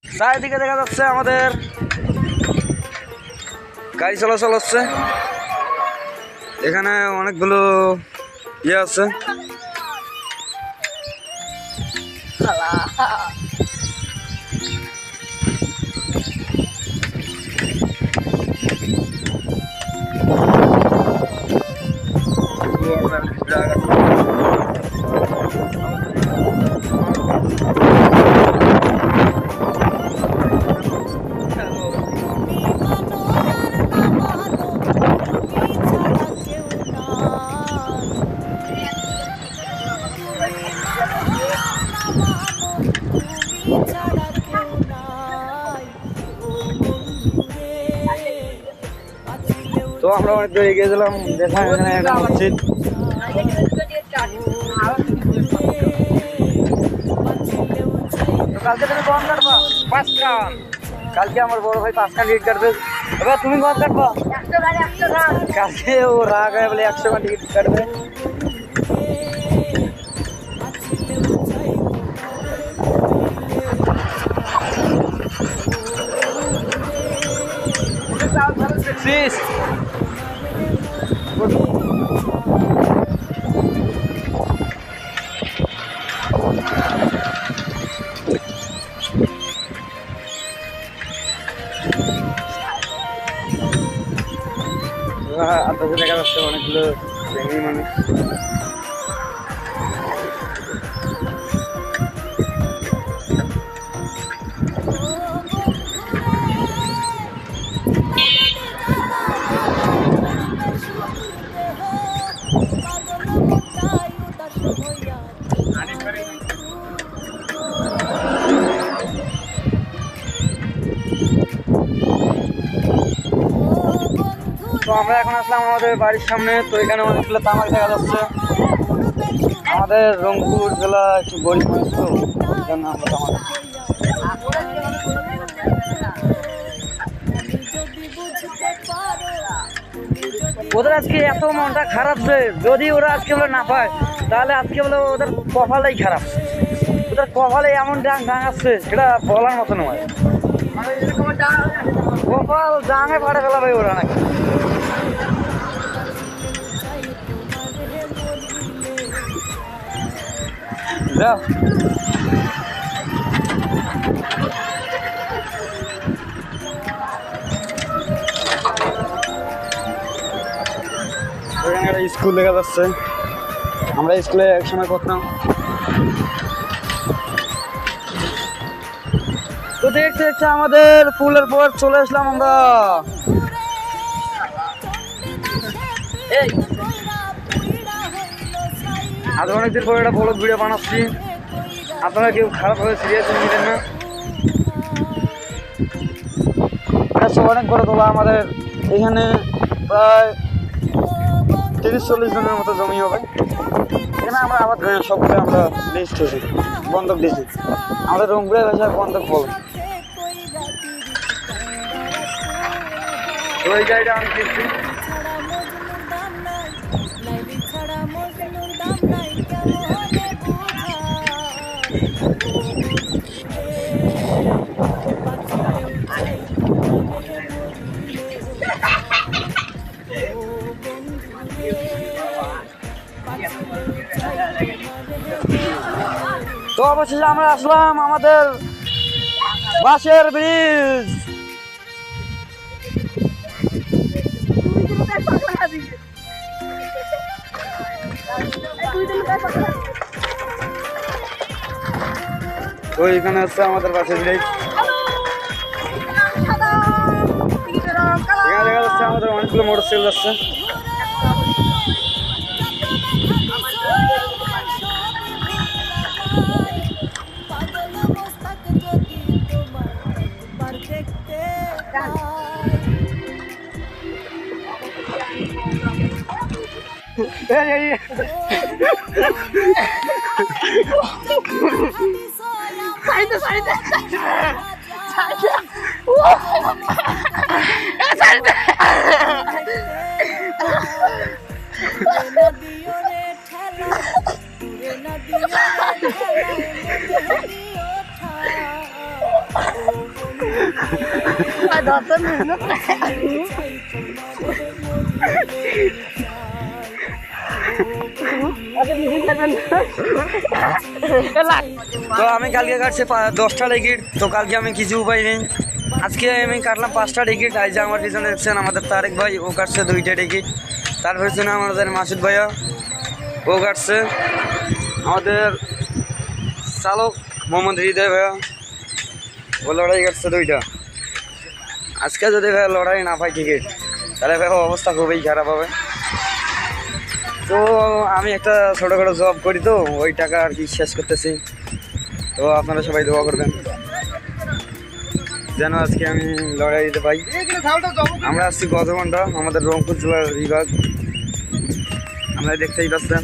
চারিদিকে দেখা যাচ্ছে আমাদের গাড়ি চলাচল হচ্ছে। এখানে অনেকগুলো ইয়ে আছে। তো আমরা অনেক দূরে এগিয়ে গেলাম, দেখলাম এখানে একটা মসজিদ। কালকে তুমি কখন কাটবা? 5 কান। কালকে আমার বড় ভাই 5 কান টিকিট কাটবে। এবার তুমি কখন কাটবা? কালকে ও রাগ হয় বলে 100 কান টিকিট কাটবে। আত্মীয় দেখা যাচ্ছে অনেকগুলো মানুষ। তো আমরা এখন আসলাম আমাদের বাড়ির সামনে। তো এখানে অনেকগুলো তামাক দেখা যাচ্ছে। আমাদের রংপুর জেলা একটু গরিব মানুষ, তো এই জন্য আমরা তামাক। ওদের আজকে এত মনটা খারাপ যে যদি ওরা আজকে বলে না পায় তাহলে আজকে বলে ওদের কপালেই খারাপ। ওদের কপালে এমন ডাং আছে সেটা বলার মতো নয়। কপাল ডাঙে ফাটে ফেলাবে ওরা নাকি। এখানে একটা স্কুল দেখা যাচ্ছে। আমরা স্কুলে একসময় করতাম। তো দেখতে দেখতে আমাদের পুলের পর চলে আসলাম আমরা। আজ অনেকদিন পরে একটা ব্লগ ভিডিও বানাচ্ছি, আপনারা কেউ খারাপভাবে সিরিয়াস নিবেন না। অনেক বড় তোলা আমাদের এখানে প্রায় 30-40 জনের মতো জমি হবে। এখানে আমরা আবার সবগুলো আমরা লিস্ট হয়েছি, বন্ধক দিয়েছি। আমাদের রংপুরে ভাষায় বন্ধক বল। ওই গাড়িটা আমি কিনছি। তো অবশেষে আমরা আসলাম আমাদের বাঁশের ব্রিজ। তো এখানে হচ্ছে আমাদের বাঁশের ব্রিজ। এখানে দেখা যাচ্ছে আমাদের অনেকগুলো মোটরসাইকেল যাচ্ছে। তো আমি কালকে কাটছি 10টা টিকিট, তো কালকে আমি কিছু উপায় নেই, আজকে আমি কাটলাম 5টা টিকিট। আজ আমার পিছনে দেখছেন আমাদের তারেক ভাই, ও কাটছে 2টা টিকিট। তার পিছনে আমাদের মাসুদ ভাইয়া, ও কাটছে। আমাদের চালক মোহাম্মদ হৃদয় ভাইয়া, ও লড়াই কাটছে 2টা। আজকে যদি ভাই লড়াই না পাই টিকিট, তাহলে ভাই অবস্থা খুবই খারাপ হবে। তো আমি একটা ছোটোখাটো জব করি, তো ওই টাকা আর কি শেষ করতেছি। তো আপনারা সবাই দোয়া করবেন যেন আজকে আমি লড়াই দিতে পাই। আমরা আসছি গত ঘন্টা আমাদের রংপুর জেলার বিভাগ, আমরা দেখতেই পাচ্ছেন।